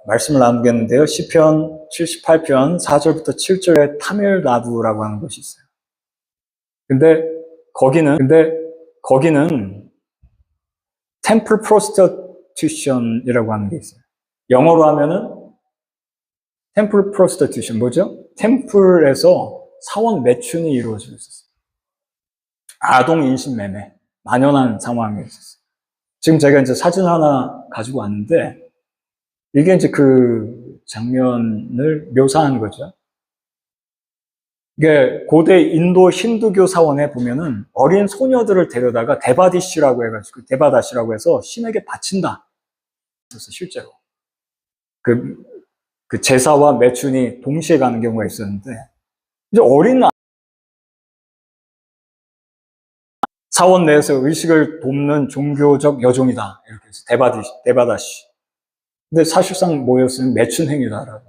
말씀을 나누겠는데요. 시편 78편 4절부터 7절에 타밀나두라고 하는 것이 있어요. 근데 거기는 템플 프로스티튜션이라고 하는 게 있어요. 영어로 하면은 템플 프로스티튜션 뭐죠? 템플에서 사원 매춘이 이루어지고 있었어요. 아동 인신매매, 만연한 상황이 있었어요. 지금 제가 이제 사진 하나 가지고 왔는데 이게 이제 그 장면을 묘사한 거죠. 이게 고대 인도 힌두교 사원에 보면은 어린 소녀들을 데려다가 데바다시라고 해서 신에게 바친다. 그래서 실제로 그 제사와 매춘이 동시에 가는 경우가 있었는데 이제 어린 사원 내에서 의식을 돕는 종교적 여종이다. 이렇게 해서 데바다시. 근데 사실상 뭐였으면 매춘 행위다라고.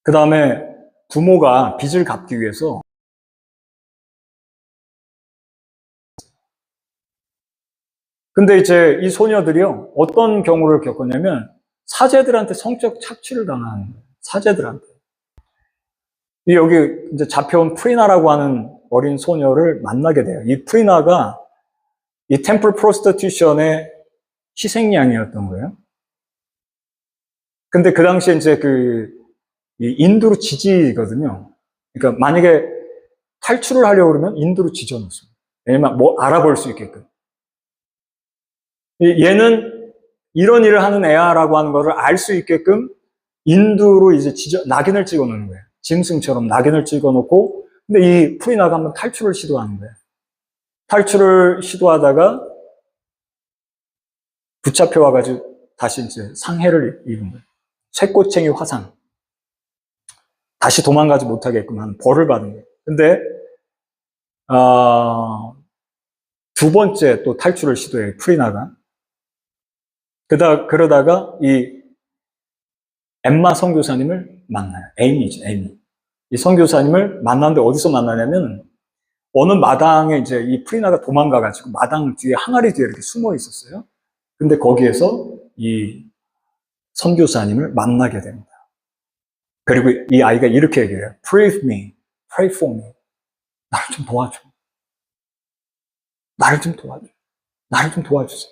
그 다음에 부모가 빚을 갚기 위해서 근데 이제 이 소녀들이요 어떤 경우를 겪었냐면 사제들한테 성적 착취를 당하는 거예요. 사제들한테. 여기 이제 잡혀온 프리나라고 하는 어린 소녀를 만나게 돼요. 이 프리나가 이 템플 프로스티튜션의 희생양이었던 거예요. 근데 그 당시에 이제 이 인두로 지지거든요. 그러니까 만약에 탈출을 하려고 그러면 인두로 지져놓습니다. 왜냐면 뭐 알아볼 수 있게끔. 얘는 이런 일을 하는 애야라고 하는 거를 알 수 있게끔 인두로 이제 낙인을 찍어 놓는 거예요. 짐승처럼 낙인을 찍어 놓고, 근데 이 프리나가 한번 탈출을 시도하는 거예요. 탈출을 시도하다가 붙잡혀와가지고 다시 이제 상해를 입은 거예요. 쇠꼬챙이 화상. 다시 도망가지 못하게끔 하는 벌을 받은 거예요. 근데, 두 번째 또 탈출을 시도해요. 프리나가. 그러다가 이 엠마 선교사님을 만나요. 에이미죠, 에이미. 이 선교사님을 만났는데 어디서 만나냐면 어느 마당에 이제 이 프리나가 도망가가지고 마당 뒤에 항아리 뒤에 이렇게 숨어 있었어요. 근데 거기에서 이 선교사님을 만나게 됩니다. 그리고 이 아이가 이렇게 얘기해요. Pray for me, pray for me. 나를 좀 도와줘. 나를 좀 도와줘. 나를 좀 도와주세요.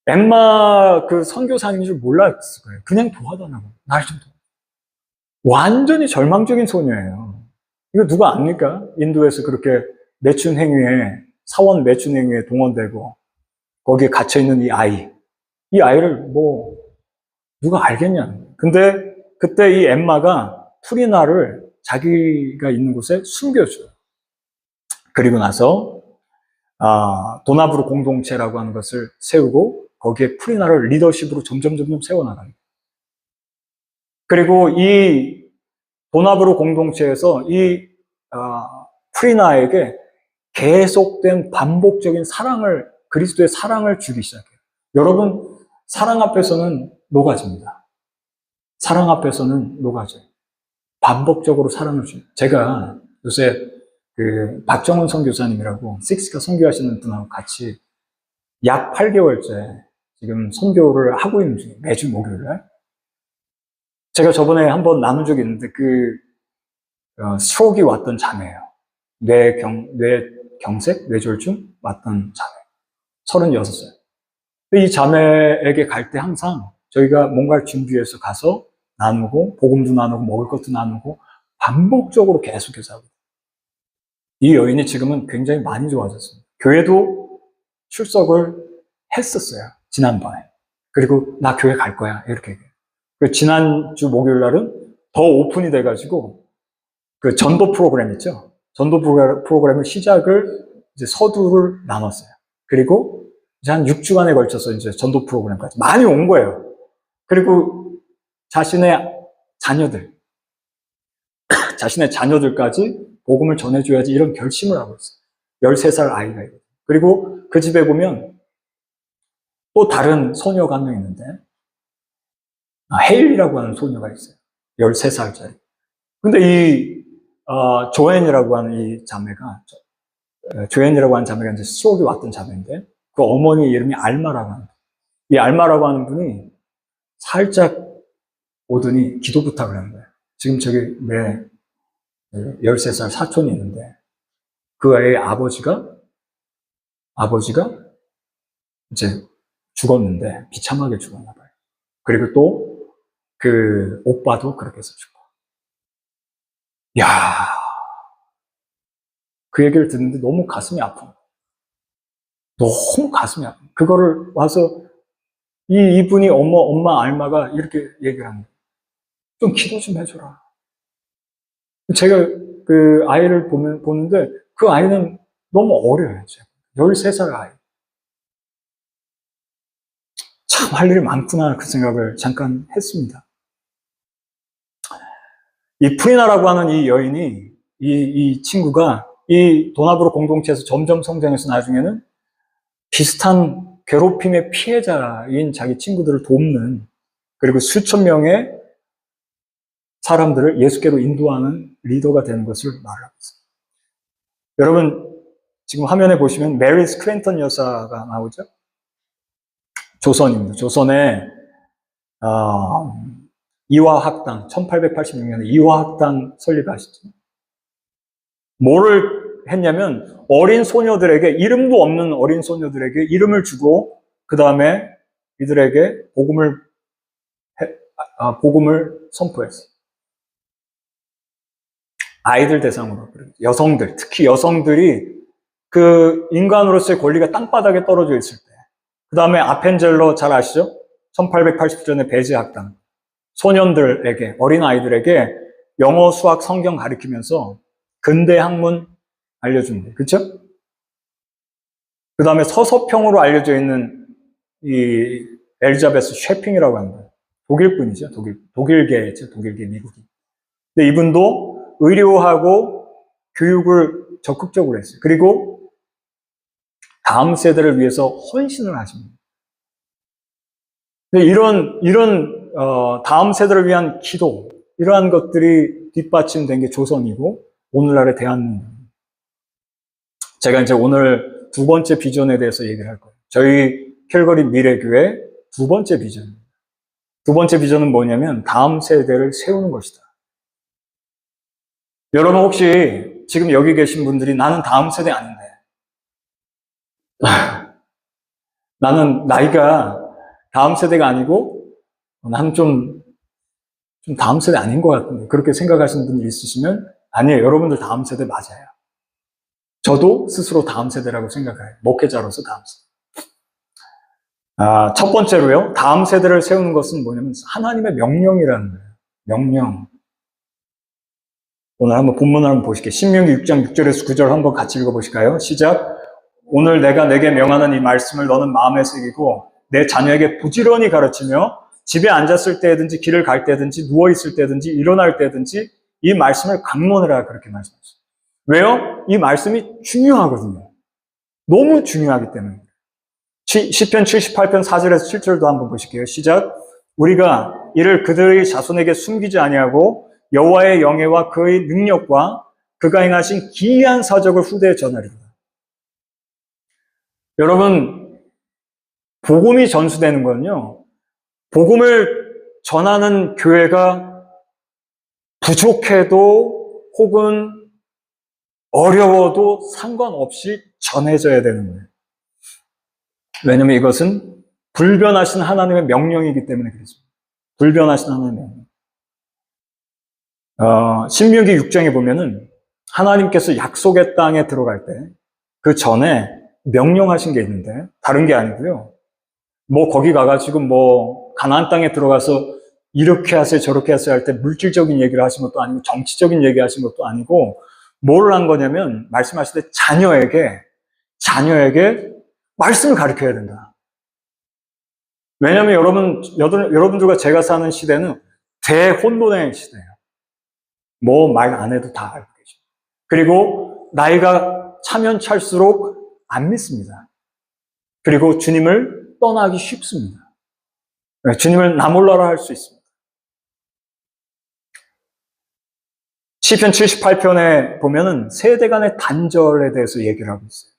엠마 그 선교사님인 줄 몰랐을 거예요. 그냥 도와달라고. 나를 좀 도와줘. 완전히 절망적인 소녀예요. 이거 누가 압니까? 인도에서 그렇게 매춘 행위에, 사원 매춘 행위에 동원되고, 거기에 갇혀있는 이 아이. 이 아이를 뭐, 누가 알겠냐는. 근데 그때 이 엠마가 프리나를 자기가 있는 곳에 숨겨줘요. 그리고 나서, 도나브루 공동체라고 하는 것을 세우고, 거기에 프리나를 리더십으로 점점 세워나갑니다. 그리고 이 도나브루 공동체에서 이 프리나에게 계속된 반복적인 사랑을, 그리스도의 사랑을 주기 시작해요. 여러분, 사랑 앞에서는 노가집니다. 사랑 앞에서는 노가져요. 반복적으로 사랑을 줘요. 제가 요새 박정훈 선교사님이라고 식스가 선교하시는 분하고 같이 약 8개월째 지금 선교를 하고 있는 중이에요. 매주 목요일날. 제가 저번에 한번 나눈 적이 있는데 스트로크가 왔던 자매예요. 뇌경색, 뇌졸중 왔던 자매. 36살. 이 자매에게 갈 때 항상 저희가 뭔가를 준비해서 가서 나누고, 복음도 나누고, 먹을 것도 나누고, 반복적으로 계속해서 하고. 이 여인이 지금은 굉장히 많이 좋아졌습니다. 교회도 출석을 했었어요. 지난번에. 그리고 나 교회 갈 거야. 이렇게 얘기해요. 지난주 목요일 날은 더 오픈이 돼가지고, 그 전도 프로그램 있죠? 전도 프로그램을 시작을 이제 서두를 나눴어요. 그리고 이제 한 6주간에 걸쳐서 이제 전도 프로그램까지 많이 온 거예요. 그리고 자신의 자녀들까지 복음을 전해줘야지 이런 결심을 하고 있어요. 13살 아이가 있거든요. 그리고 그 집에 보면 또 다른 소녀가 한 명 있는데, 헤일이라고 하는 소녀가 있어요. 13살짜리. 근데 이, 조앤이라고 하는 이 자매가, 조앤이라고 하는 자매가 이제 스트로크가 왔던 자매인데, 그 어머니 이름이 알마라고 합니다. 이 알마라고 하는 분이 살짝 오더니 기도 부탁을 한 거예요. 지금 저기 내 13살 사촌이 있는데 그 애의 아버지가 이제 죽었는데 비참하게 죽었나 봐요. 그리고 또 그 오빠도 그렇게 해서 죽고. 야, 그 얘기를 듣는데 너무 가슴이 아픈 거예요. 너무 가슴이 아픈 거예요. 그거를 와서 이분이 엄마 알마가 이렇게 얘기를 하는 거예요. 좀 기도 좀 해줘라. 제가 그 아이를 보는데 그 아이는 너무 어려요. 13살 아이. 참 할 일이 많구나 그 생각을 잠깐 했습니다. 이 프리나라고 하는 이 여인이 이 친구가 이 도나브로 공동체에서 점점 성장해서 나중에는 비슷한 괴롭힘의 피해자인 자기 친구들을 돕는 그리고 수천 명의 사람들을 예수께로 인도하는 리더가 되는 것을 말하고 있습니다. 여러분 지금 화면에 보시면 메리 스크랜턴 여사가 나오죠. 조선입니다. 조선에 이화학당 1886년에 이화학당 설립하셨죠. 뭐를 했냐면 어린 소녀들에게 이름도 없는 어린 소녀들에게 이름을 주고 그 다음에 이들에게 복음을 선포했어요. 아이들 대상으로 여성들 특히 여성들이 그 인간으로서의 권리가 땅바닥에 떨어져 있을 때 그 다음에 아펜젤러 잘 아시죠? 1880년에 배제 학당 소년들에게 어린아이들에게 영어, 수학, 성경 가르치면서 근대 학문 알려준 거예요. 그렇죠? 그 다음에 서서평으로 알려져 있는 이 엘리자베스 셰핑이라고 하는 거예요. 독일 분이죠. 독일계죠. 독일계 미국인. 근데 이분도 의료하고 교육을 적극적으로 했어요. 그리고 다음 세대를 위해서 헌신을 하십니다. 근데 이런 다음 세대를 위한 기도 이러한 것들이 뒷받침된 게 조선이고 오늘날의 대한민국. 제가 이제 오늘 두 번째 비전에 대해서 얘기를 할 거예요. 저희 캘거리 미래교회 두 번째 비전. 두 번째 비전은 뭐냐면 다음 세대를 세우는 것이다. 여러분 혹시 지금 여기 계신 분들이 나는 다음 세대 아닌데 나는 나이가 다음 세대가 아니고 나는 좀 다음 세대 아닌 것 같은데 그렇게 생각하시는 분이 있으시면 아니에요. 여러분들 다음 세대 맞아요. 저도 스스로 다음 세대라고 생각해요. 목회자로서 다음 세대. 첫 번째로요. 다음 세대를 세우는 것은 뭐냐면 하나님의 명령이라는 거예요. 명령. 오늘 한번 본문을 한번 보실게요. 신명기 6장 6절에서 9절 한번 같이 읽어보실까요? 시작. 오늘 내가 내게 명하는 이 말씀을 너는 마음에 새기고 내 자녀에게 부지런히 가르치며 집에 앉았을 때든지 길을 갈 때든지 누워있을 때든지 일어날 때든지 이 말씀을 강론하라 그렇게 말씀하셨어요. 왜요? 이 말씀이 중요하거든요. 너무 중요하기 때문에. 시편 78편 4절에서 7절도 한번 보실게요. 시작. 우리가 이를 그들의 자손에게 숨기지 아니하고 여호와의 영예와 그의 능력과 그가 행하신 기이한 사적을 후대에 전하리로다. 여러분, 복음이 전수되는 건요. 복음을 전하는 교회가 부족해도 혹은 어려워도 상관없이 전해져야 되는 거예요. 왜냐하면 이것은 불변하신 하나님의 명령이기 때문에 그렇습니다. 불변하신 하나님의 명령. 신명기 6장에 보면은 하나님께서 약속의 땅에 들어갈 때 그 전에 명령하신 게 있는데 다른 게 아니고요. 뭐 거기 가가지고 뭐 가나안 땅에 들어가서 이렇게 하세요 저렇게 하세요 할 때 물질적인 얘기를 하신 것도 아니고 정치적인 얘기 하신 것도 아니고 뭘 한 거냐면 말씀하실 때 자녀에게 말씀을 가르쳐야 된다. 왜냐하면 여러분들과 제가 사는 시대는 대혼돈의 시대예요. 뭐 말 안 해도 다 알고 계십니다. 그리고 나이가 차면 찰수록 안 믿습니다. 그리고 주님을 떠나기 쉽습니다. 주님을 나 몰라라 할 수 있습니다. 시편 78편에 보면은 세대 간의 단절에 대해서 얘기를 하고 있어요.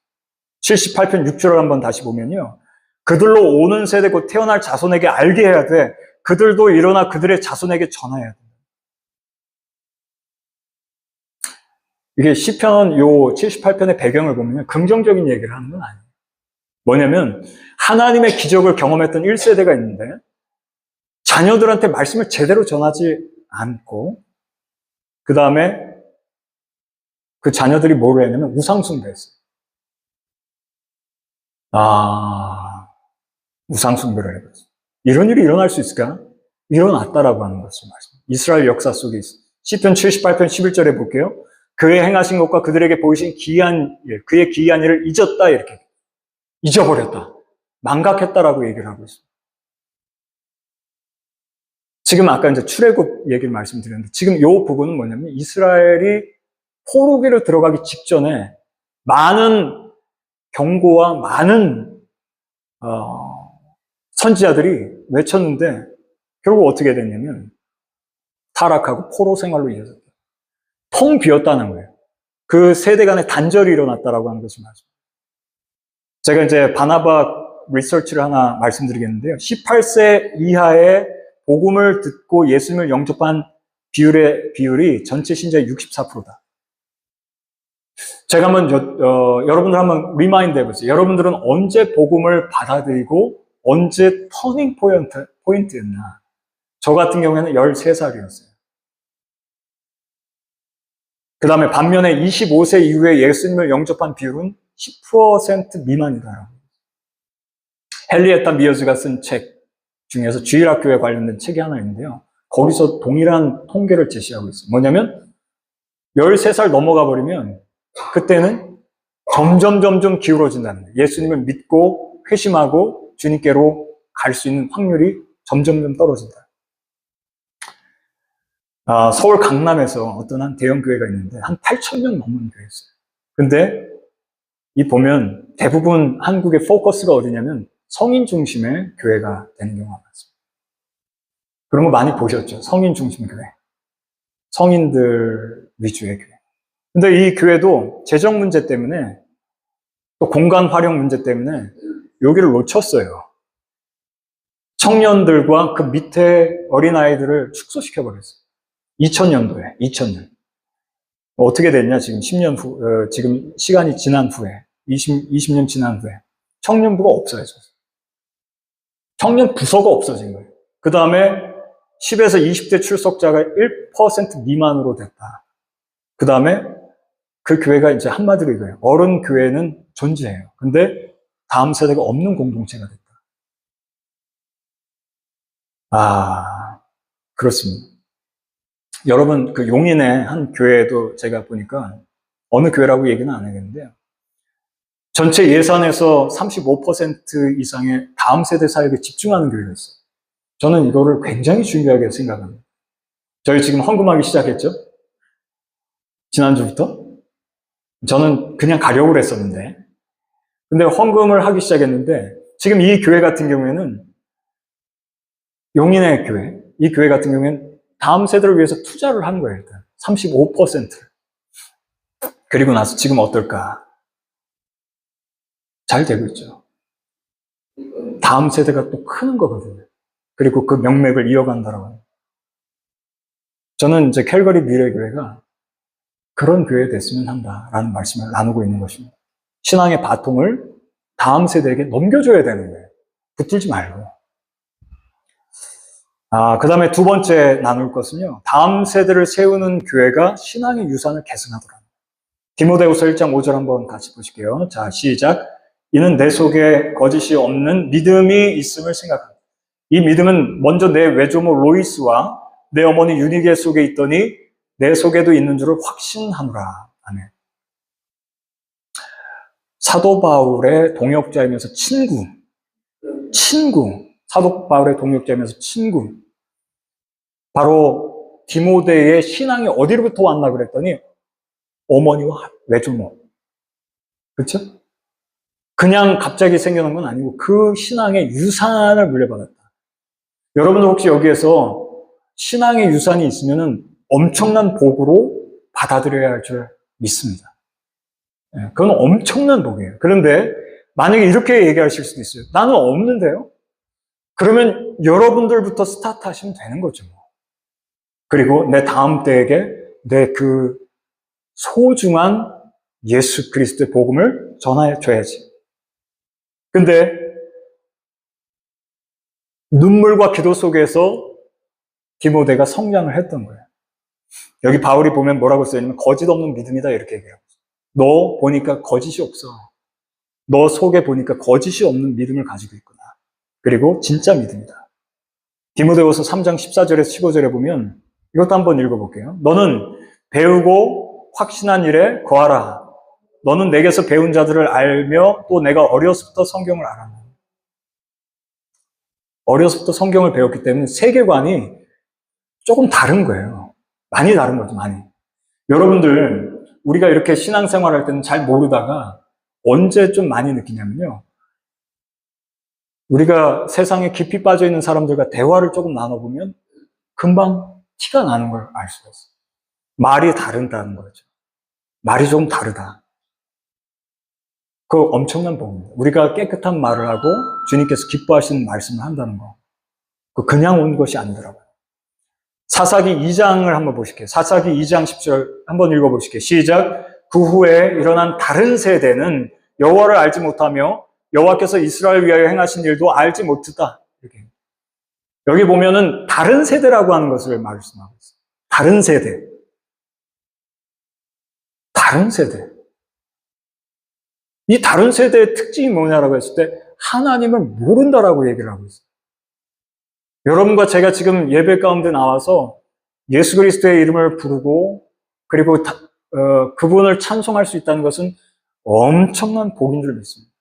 78편 6절을 한번 다시 보면요. 그들로 오는 세대 곧 태어날 자손에게 알게 해야 돼. 그들도 일어나 그들의 자손에게 전해야 돼. 이게 시편 요 78편의 배경을 보면 긍정적인 얘기를 하는 건 아니에요. 뭐냐면 하나님의 기적을 경험했던 1세대가 있는데 자녀들한테 말씀을 제대로 전하지 않고 그 다음에 그 자녀들이 뭘 했냐면 우상숭배했어요. 우상숭배를 해버렸어요. 이런 일이 일어날 수 있을까? 일어났다라고 하는 것을 말씀. 이스라엘 역사 속에 있어요. 시편 78편 11절에 볼게요. 그의 행하신 것과 그들에게 보이신 기이한 일, 그의 기이한 일을 잊었다 이렇게. 잊어버렸다. 망각했다라고 얘기를 하고 있습니다. 지금 아까 이제 출애굽 얘기를 말씀드렸는데 지금 이 부분은 뭐냐면 이스라엘이 포로기로 들어가기 직전에 많은 경고와 많은 선지자들이 외쳤는데 결국 어떻게 됐냐면 타락하고 포로 생활로 이어졌다. 텅 비었다는 거예요. 그 세대 간의 단절이 일어났다라고 하는 것을 말씀합니다. 제가 이제 바나바 리서치를 하나 말씀드리겠는데요. 18세 이하의 복음을 듣고 예수님을 영접한 비율이 전체 신자의 64%다. 제가 한번 여러분들 한번 리마인드 해보세요. 여러분들은 언제 복음을 받아들이고 언제 터닝 포인트였나? 저 같은 경우에는 13살이었어요. 그 다음에 반면에 25세 이후에 예수님을 영접한 비율은 10% 미만이다. 헨리에타 미어즈가 쓴 책 중에서 주일학교에 관련된 책이 하나 있는데요. 거기서 동일한 통계를 제시하고 있어요. 뭐냐면 13살 넘어가 버리면 그때는 점점 기울어진다는 거예요. 예수님을 믿고 회심하고 주님께로 갈 수 있는 확률이 점점 떨어진다. 서울 강남에서 어떤 한 대형 교회가 있는데 한 8,000명 넘는 교회였어요. 근데 이 보면 대부분 한국의 포커스가 어디냐면 성인 중심의 교회가 되는 경우가 많습니다. 그런 거 많이 보셨죠? 성인 중심 교회. 성인들 위주의 교회. 근데 이 교회도 재정 문제 때문에 또 공간 활용 문제 때문에 여기를 놓쳤어요. 청년들과 그 밑에 어린아이들을 축소시켜버렸어요. 2000년도에, 2000년. 어떻게 됐냐, 지금 10년 후, 지금 시간이 지난 후에, 20년 지난 후에, 청년부가 없어졌어요. 청년 부서가 없어진 거예요. 그 다음에 10에서 20대 출석자가 1% 미만으로 됐다. 그 다음에 그 교회가 이제 한마디로 이거예요. 어른 교회는 존재해요. 근데 다음 세대가 없는 공동체가 됐다. 그렇습니다. 여러분, 그 용인의 한 교회도 제가 보니까 어느 교회라고 얘기는 안 하겠는데요. 전체 예산에서 35% 이상의 다음 세대 사역에 집중하는 교회가 있어요. 저는 이거를 굉장히 중요하게 생각합니다. 저희 지금 헌금하기 시작했죠? 지난주부터? 저는 그냥 가려고 했었는데. 근데 헌금을 하기 시작했는데, 지금 이 교회 같은 경우에는, 용인의 교회, 이 교회 같은 경우에는 다음 세대를 위해서 투자를 한 거예요, 일단. 35%를. 그리고 나서 지금 어떨까? 잘 되고 있죠. 다음 세대가 또 크는 거거든요. 그리고 그 명맥을 이어간다라고 합니다. 저는 이제 캘거리 미래교회가 그런 교회 됐으면 한다라는 말씀을 나누고 있는 것입니다. 신앙의 바통을 다음 세대에게 넘겨줘야 되는 거예요. 붙들지 말고. 그 다음에 두 번째 나눌 것은요. 다음 세대를 세우는 교회가 신앙의 유산을 계승하더라. 디모데후서 1장 5절 한번 같이 보실게요. 자, 시작. 이는 내 속에 거짓이 없는 믿음이 있음을 생각합니다. 이 믿음은 먼저 내 외조모 로이스와 내 어머니 유니게 속에 있더니 내 속에도 있는 줄을 확신하노라. 아멘. 사도 바울의 동역자이면서 친구. 사도 바울의 동역자이면서 친구. 바로 디모데의 신앙이 어디로부터 왔나 그랬더니 어머니와 외조모. 그렇죠? 그냥 갑자기 생겨난 건 아니고 그 신앙의 유산을 물려받았다. 여러분들 혹시 여기에서 신앙의 유산이 있으면 엄청난 복으로 받아들여야 할 줄 믿습니다. 그건 엄청난 복이에요. 그런데 만약에 이렇게 얘기하실 수도 있어요. 나는 없는데요? 그러면 여러분들부터 스타트 하시면 되는 거죠. 그리고 내 다음 때에게 내 그 소중한 예수 그리스도의 복음을 전해 줘야지. 근데 눈물과 기도 속에서 디모데가 성장을 했던 거예요. 여기 바울이 보면 뭐라고 써있냐면 거짓 없는 믿음이다 이렇게 얘기하고 있어요. 너 보니까 거짓이 없어. 너 속에 보니까 거짓이 없는 믿음을 가지고 있구나. 그리고 진짜 믿음이다. 디모데후서 3장 14절에서 15절에 보면 이것도 한번 읽어볼게요. 너는 배우고 확신한 일에 거하라. 너는 내게서 배운 자들을 알며 또 내가 어려서부터 성경을 알았다. 어려서부터 성경을 배웠기 때문에 세계관이 조금 다른 거예요. 많이 다른 거죠, 많이. 여러분들, 우리가 이렇게 신앙생활 할 때는 잘 모르다가 언제 좀 많이 느끼냐면요. 우리가 세상에 깊이 빠져 있는 사람들과 대화를 조금 나눠보면 금방 티가 나는 걸 알 수가 있어요. 말이 다르다는 거죠. 말이 좀 다르다. 그거 엄청난 복입니다. 우리가 깨끗한 말을 하고 주님께서 기뻐하시는 말씀을 한다는 거. 그냥 온 것이 아니더라고요. 사사기 2장을 한번 보실게요. 사사기 2장 10절 한번 읽어보실게요. 시작. 그 후에 일어난 다른 세대는 여호와를 알지 못하며 여호와께서 이스라엘 위하여 행하신 일도 알지 못했다. 이렇게. 여기 보면은 다른 세대라고 하는 것을 말씀하고 있어요. 다른 세대. 다른 세대. 이 다른 세대의 특징이 뭐냐라고 했을 때 하나님을 모른다라고 얘기를 하고 있어요. 여러분과 제가 지금 예배 가운데 나와서 예수 그리스도의 이름을 부르고 그리고 그분을 찬송할 수 있다는 것은 엄청난 복인 줄 믿습니다.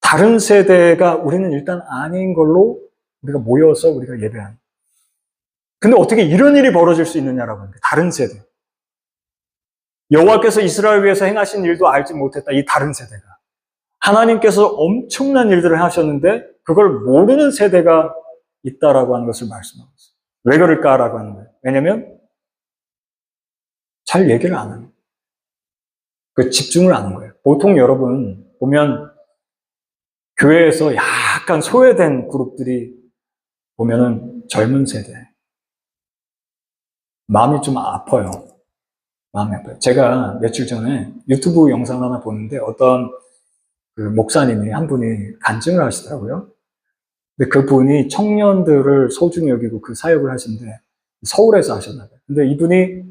다른 세대가 우리는 일단 아닌 걸로 우리가 모여서 우리가 예배하는. 근데 어떻게 이런 일이 벌어질 수 있느냐라고 하는 거예요. 다른 세대. 여호와께서 이스라엘 위해서 행하신 일도 알지 못했다. 이 다른 세대가. 하나님께서 엄청난 일들을 하셨는데 그걸 모르는 세대가 있다라고 하는 것을 말씀하고 있어요. 왜 그럴까라고 하는 거예요. 왜냐하면 잘 얘기를 안 하는 거예요. 그 집중을 안 하는 거예요. 보통 여러분 보면 교회에서 약간 소외된 그룹들이 보면은 젊은 세대. 마음이 좀 아파요. 마음이 아파요. 제가 며칠 전에 유튜브 영상 하나 보는데 어떤 그 목사님이 한 분이 간증을 하시더라고요. 근데 그분이 청년들을 소중히 여기고 그 사역을 하시는데 서울에서 하셨나 봐요. 근데 이분이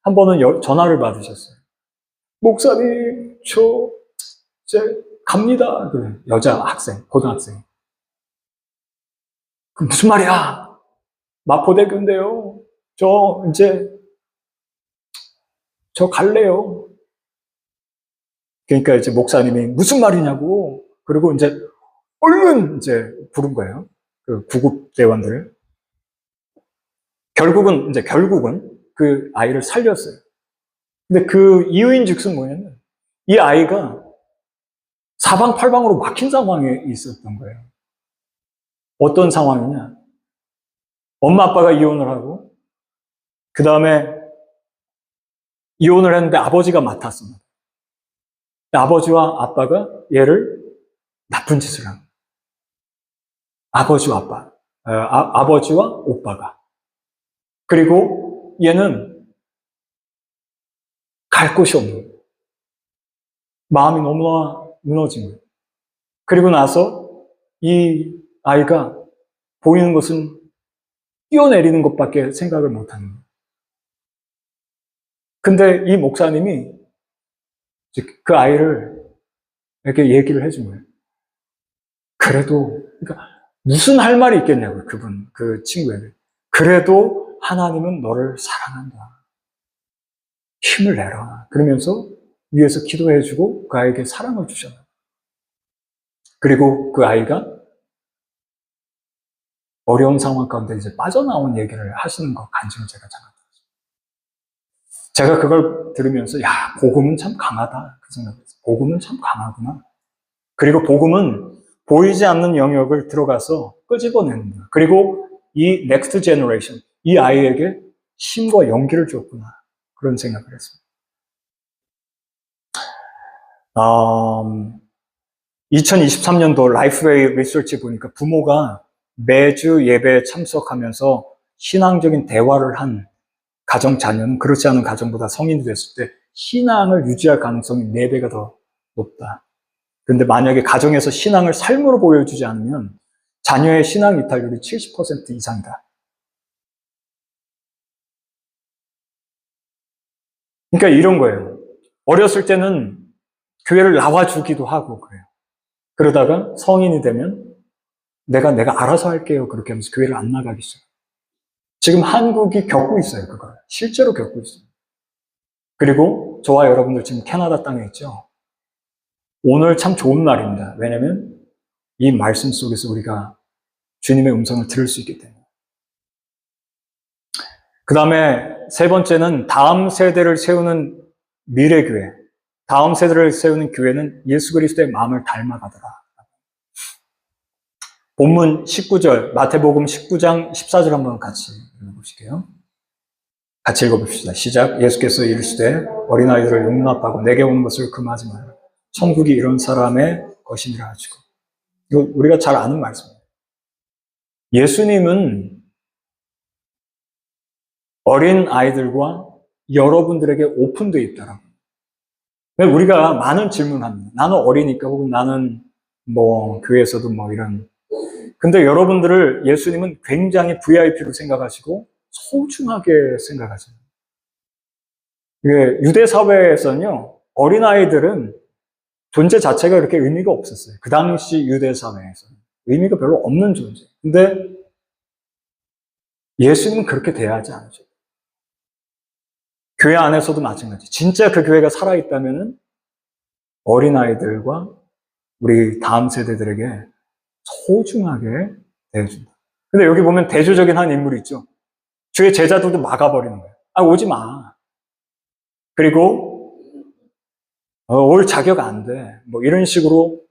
한 번은 전화를 받으셨어요. 목사님, 저 이제 갑니다. 그 여자 학생, 고등학생. 그 무슨 말이야? 마포대교인데요. 저 갈래요. 그러니까 이제 목사님이 무슨 말이냐고. 그리고 이제 얼른 이제 부른 거예요. 그 구급대원들을. 결국은 그 아이를 살렸어요. 근데 그 이유인 즉슨 뭐냐면 이 아이가 사방팔방으로 막힌 상황에 있었던 거예요. 어떤 상황이냐? 엄마 아빠가 이혼을 하고 그 다음에 이혼을 했는데 아버지가 맡았습니다. 아버지와 아빠가 얘를 나쁜 짓을 한 거예요. 아버지와 아빠, 아버지와 오빠가. 그리고 얘는 갈 곳이 없는 거예요. 마음이 너무나 무너진 거예요. 그리고 나서 이 아이가 보이는 것은 뛰어내리는 것밖에 생각을 못하는 거예요. 근데 이 목사님이 그 아이를 이렇게 얘기를 해준 거예요. 그래도, 그러니까 무슨 할 말이 있겠냐고요, 그 친구에게. 그래도 하나님은 너를 사랑한다. 힘을 내라. 그러면서 위에서 기도해주고 그 아이에게 사랑을 주셨어요. 그리고 그 아이가 어려운 상황 가운데 이제 빠져나온 얘기를 하시는 거 간증을 제가 잠깐 들었어요. 제가 그걸 들으면서 야, 복음은 참 강하다 그 생각했어요. 복음은 참 강하구나. 그리고 복음은 보이지 않는 영역을 들어가서 끄집어내는 거야. 그리고 이 넥스트 제너레이션, 이 아이에게 힘과 용기를 줬구나. 그런 생각을 했습니다. 2023년도 라이프웨이 리서치 보니까 부모가 매주 예배에 참석하면서 신앙적인 대화를 한 가정 자녀는 그렇지 않은 가정보다 성인이 됐을 때 신앙을 유지할 가능성이 4배가 더 높다. 그런데 만약에 가정에서 신앙을 삶으로 보여주지 않으면 자녀의 신앙 이탈률이 70% 이상이다. 그러니까 이런 거예요. 어렸을 때는 교회를 나와주기도 하고 그래요. 그러다가 성인이 되면 내가 알아서 할게요. 그렇게 하면서 교회를 안 나가기 시작해요. 지금 한국이 겪고 있어요. 그걸. 실제로 겪고 있어요. 그리고 저와 여러분들 지금 캐나다 땅에 있죠. 오늘 참 좋은 날입니다. 왜냐하면 이 말씀 속에서 우리가 주님의 음성을 들을 수 있기 때문에. 그 다음에 세 번째는 다음 세대를 세우는 미래교회. 다음 세대를 세우는 교회는 예수 그리스도의 마음을 닮아가더라. 본문 19절, 마태복음 19장 14절 한번 같이 읽어보실게요. 같이 읽어봅시다. 시작. 예수께서 이르시되 어린아이들을 용납하고 내게 오는 것을 금하지 마라. 천국이 이런 사람의 것이니라 하시고. 이거 우리가 잘 아는 말씀이에요. 예수님은 어린 아이들과 여러분들에게 오픈되어 있다라고. 우리가 많은 질문합니다. 나는 어리니까 혹은 나는 교회에서도 이런. 근데 여러분들을 예수님은 굉장히 VIP로 생각하시고 소중하게 생각하세요. 유대 사회에서는요, 어린아이들은 존재 자체가 그렇게 의미가 없었어요. 그 당시 유대 사회에서는. 의미가 별로 없는 존재. 근데 예수님은 그렇게 대하지 않으죠. 교회 안에서도 마찬가지. 진짜 그 교회가 살아있다면 어린아이들과 우리 다음 세대들에게 소중하게 대해준다. 근데 여기 보면 대조적인 한 인물이 있죠. 주의 제자들도 막아버리는 거예요. 오지 마. 그리고 올 자격 안 돼. 이런 식으로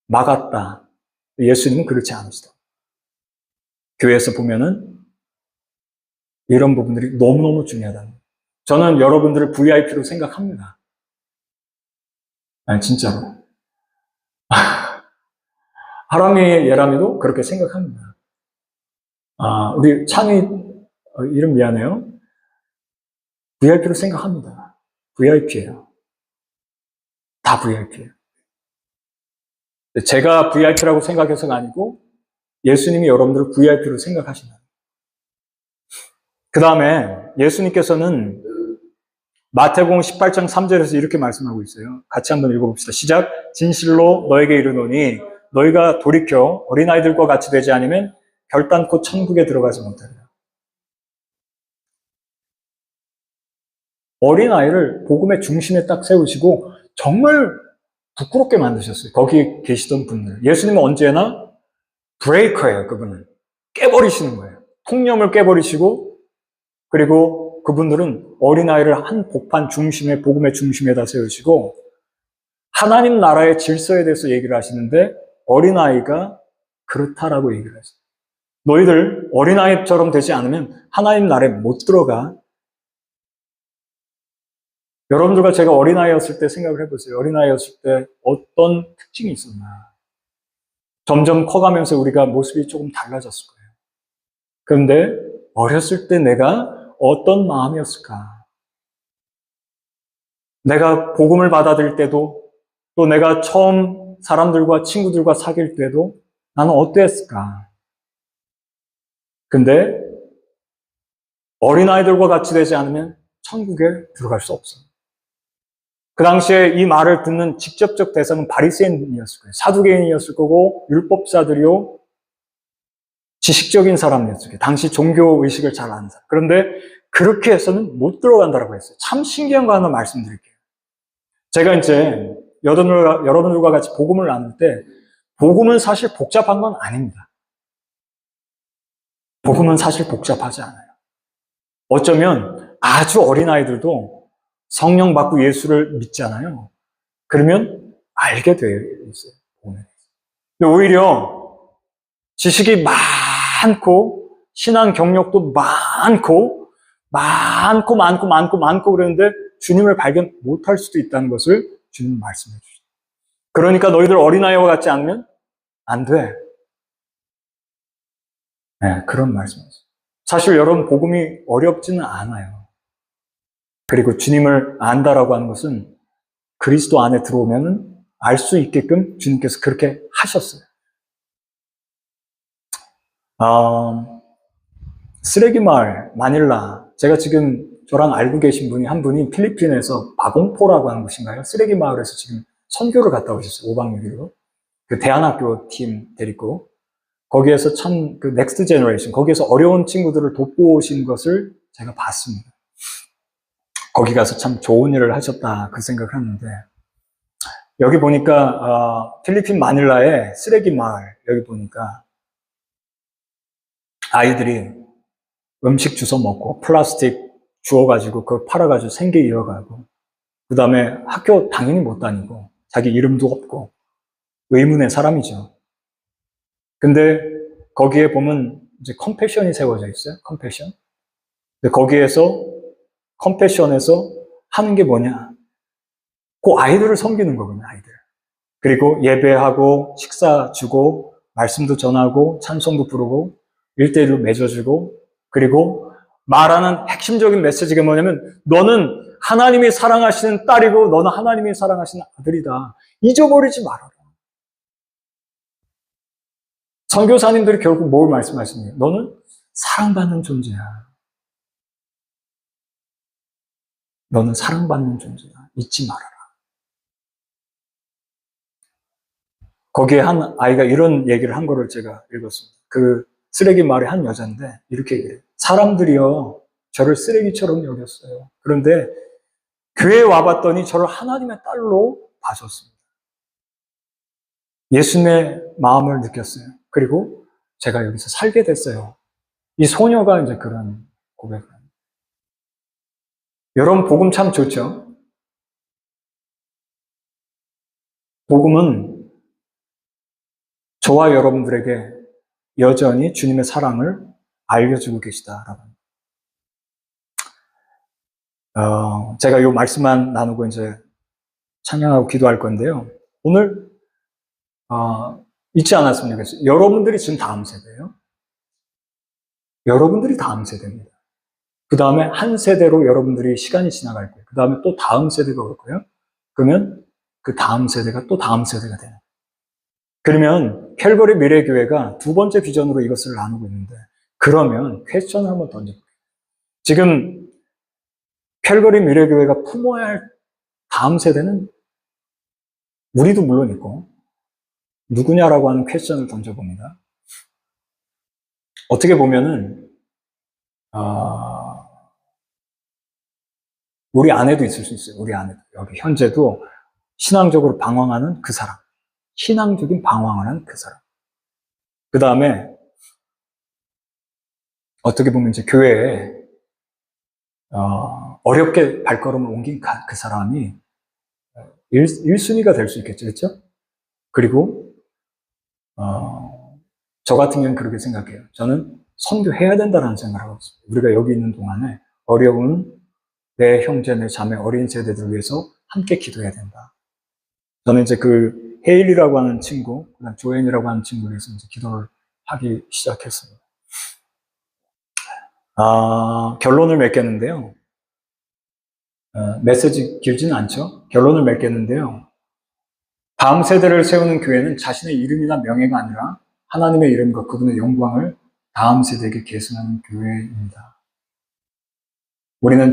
막았다. 예수님은 그렇지 않으시다. 교회에서 보면은 이런 부분들이 너무너무 중요하다. 저는 여러분들을 VIP로 생각합니다. 아니, 진짜로. 하람이 예람이도 그렇게 생각합니다. 우리 찬이 이름 미안해요. VIP로 생각합니다. VIP예요. 다 VIP예요. 제가 VIP라고 생각해서가 아니고 예수님이 여러분들을 VIP로 생각하신다. 그 다음에 예수님께서는 마태복음 18장 3절에서 이렇게 말씀하고 있어요. 같이 한번 읽어봅시다. 시작. 진실로 너에게 이르노니 너희가 돌이켜 어린아이들과 같이 되지 않으면 결단코 천국에 들어가지 못하리라. 어린아이를 복음의 중심에 딱 세우시고 정말 부끄럽게 만드셨어요. 거기 계시던 분들. 예수님은 언제나 브레이커예요. 그분은. 깨버리시는 거예요. 통념을 깨버리시고 그리고 그분들은 어린아이를 한 복판 중심에 복음의 중심에다 세우시고 하나님 나라의 질서에 대해서 얘기를 하시는데 어린아이가 그렇다라고 얘기를 했어요. 너희들 어린아이처럼 되지 않으면 하나님 나라에 못 들어가. 여러분들과 제가 어린아이였을 때 생각을 해보세요. 어린아이였을 때 어떤 특징이 있었나. 점점 커가면서 우리가 모습이 조금 달라졌을 거예요. 그런데 어렸을 때 내가 어떤 마음이었을까? 내가 복음을 받아들일 때도 또 내가 처음 사람들과 친구들과 사귈 때도 나는 어땠을까? 근데 어린아이들과 같이 되지 않으면 천국에 들어갈 수 없어요. 그 당시에 이 말을 듣는 직접적 대상은 바리새인이었을 거예요. 사두개인이었을 거고 율법사들이요. 지식적인 사람이었을 거예요. 당시 종교의식을 잘 아는 사람. 그런데 그렇게 해서는 못 들어간다고 했어요. 참 신기한 거 하나 말씀드릴게요. 제가 이제 여러분들과 같이 복음을 나눌 때 복음은 사실 복잡한 건 아닙니다. 복음은 사실 복잡하지 않아요. 어쩌면 아주 어린아이들도 성령 받고 예수를 믿잖아요. 그러면 알게 되어 있어요. 근데 오히려 지식이 많고 신앙 경력도 많고 그러는데 주님을 발견 못할 수도 있다는 것을 주님은 말씀해 주시죠. 그러니까 너희들 어린아이와 같지 않으면 안 돼. 네, 그런 말씀이죠. 사실 여러분, 복음이 어렵지는 않아요. 그리고 주님을 안다라고 하는 것은 그리스도 안에 들어오면은 알 수 있게끔 주님께서 그렇게 하셨어요. 쓰레기 마을, 마닐라. 제가 지금 저랑 알고 계신 분이 한 분이 필리핀에서 바공포라고 하는 곳인가요? 쓰레기 마을에서 지금 선교를 갔다 오셨어요. 5박 6일로. 그 대안학교 팀 데리고. 거기에서 참 그 넥스트 제너레이션, 거기에서 어려운 친구들을 돕고오신 것을 제가 봤습니다. 거기 가서 참 좋은 일을 하셨다 그 생각을 하는데, 여기 보니까 필리핀 마닐라의 쓰레기 마을, 여기 보니까 아이들이 음식 주워 먹고 플라스틱 주워가지고 그걸 팔아가지고 생계 이어가고, 그 다음에 학교 당연히 못 다니고 자기 이름도 없고 의문의 사람이죠. 근데 거기에 보면 이제 컴패션이 세워져 있어요. 컴패션. 근데 거기에서 컴패션에서 하는 게 뭐냐? 그 아이들을 섬기는 거거든요. 아이들. 그리고 예배하고 식사 주고 말씀도 전하고 찬송도 부르고 1대1로 맺어주고, 그리고 말하는 핵심적인 메시지가 뭐냐면 너는 하나님이 사랑하시는 딸이고 너는 하나님이 사랑하시는 아들이다. 잊어버리지 말아라. 선교사님들이 결국 뭘 말씀하시느냐? 너는 사랑받는 존재야. 너는 사랑받는 존재야. 잊지 말아라. 거기에 한 아이가 이런 얘기를 한 거를 제가 읽었습니다. 그 쓰레기 마을의 한 여자인데 이렇게 얘기해요. 사람들이요, 저를 쓰레기처럼 여겼어요. 그런데 교회에 와봤더니 저를 하나님의 딸로 봐줬습니다. 예수님의 마음을 느꼈어요. 그리고 제가 여기서 살게 됐어요. 이 소녀가 이제 그런 고백을 합니다. 여러분, 복음 참 좋죠? 복음은 저와 여러분들에게 여전히 주님의 사랑을 알려주고 계시다라고 합니다. 제가 이 말씀만 나누고 이제 찬양하고 기도할 건데요. 오늘 잊지 않았으면 좋겠어요. 여러분들이 지금 다음 세대예요. 여러분들이 다음 세대입니다. 그 다음에 한 세대로 여러분들이 시간이 지나갈 거예요. 그 다음에 또 다음 세대가 올 거예요. 그러면 그 다음 세대가 또 다음 세대가 돼요. 그러면 캘거리 미래교회가 두 번째 비전으로 이것을 나누고 있는데, 그러면 퀘스천을 한번 던져볼게요. 지금 캘거리 미래교회가 품어야 할 다음 세대는 우리도 물론 있고 누구냐라고 하는 퀘스천을 던져봅니다. 어떻게 보면은 우리 안에도 있을 수 있어요. 우리 안에도. 여기 현재도 신앙적으로 방황하는 그 사람. 신앙적인 방황을 하는 그 사람. 그 다음에 어떻게 보면 이제 교회에 어렵게 발걸음을 옮긴 그 사람이 1순위가 될 수 있겠죠. 그렇죠? 그리고 저 같은 경우는 그렇게 생각해요. 저는 선교해야 된다는 생각을 하고 있습니다. 우리가 여기 있는 동안에 어려운 내 형제, 내 자매, 어린 세대들을 위해서 함께 기도해야 된다. 저는 이제 그 헤일이라고 하는 친구, 그다음 조앤이라고 하는 친구를 위해서 이제 기도를 하기 시작했습니다. 결론을 맺겠는데요. 메시지 길지는 않죠. 결론을 맺겠는데요. 다음 세대를 세우는 교회는 자신의 이름이나 명예가 아니라 하나님의 이름과 그분의 영광을 다음 세대에게 계승하는 교회입니다. 우리는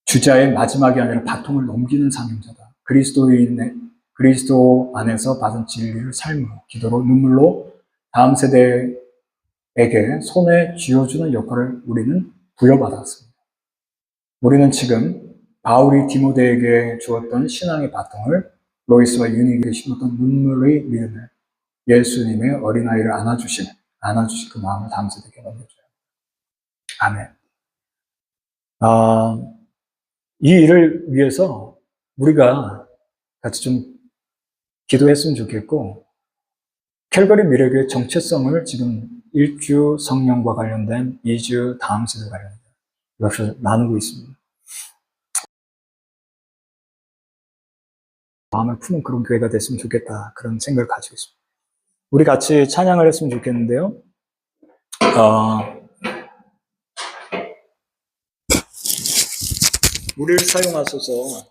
주자의 마지막이 아니라 바통을 넘기는 사명자다. 그리스도 안에서 받은 진리를 삶으로, 기도로, 눈물로 다음 세대에게 손에 쥐어주는 역할을 우리는 부여받았습니다. 우리는 지금 바울이 디모데에게 주었던 신앙의 바통을 로이스와 유니에게 심었던 눈물의 믿음을, 예수님의 어린아이를 안아주신 그 마음을 다음 세대에게 넘겨줘요. 아멘. 이 일을 위해서 우리가 같이 좀 기도했으면 좋겠고, 캘거리 미래교회 정체성을 지금 1주 성령과 관련된 2주 다음 세대 관련된 이것을 나누고 있습니다. 마음을 푸는 그런 교회가 됐으면 좋겠다. 그런 생각을 가지고 있습니다. 우리 같이 찬양을 했으면 좋겠는데요. 우리를 사용하소서.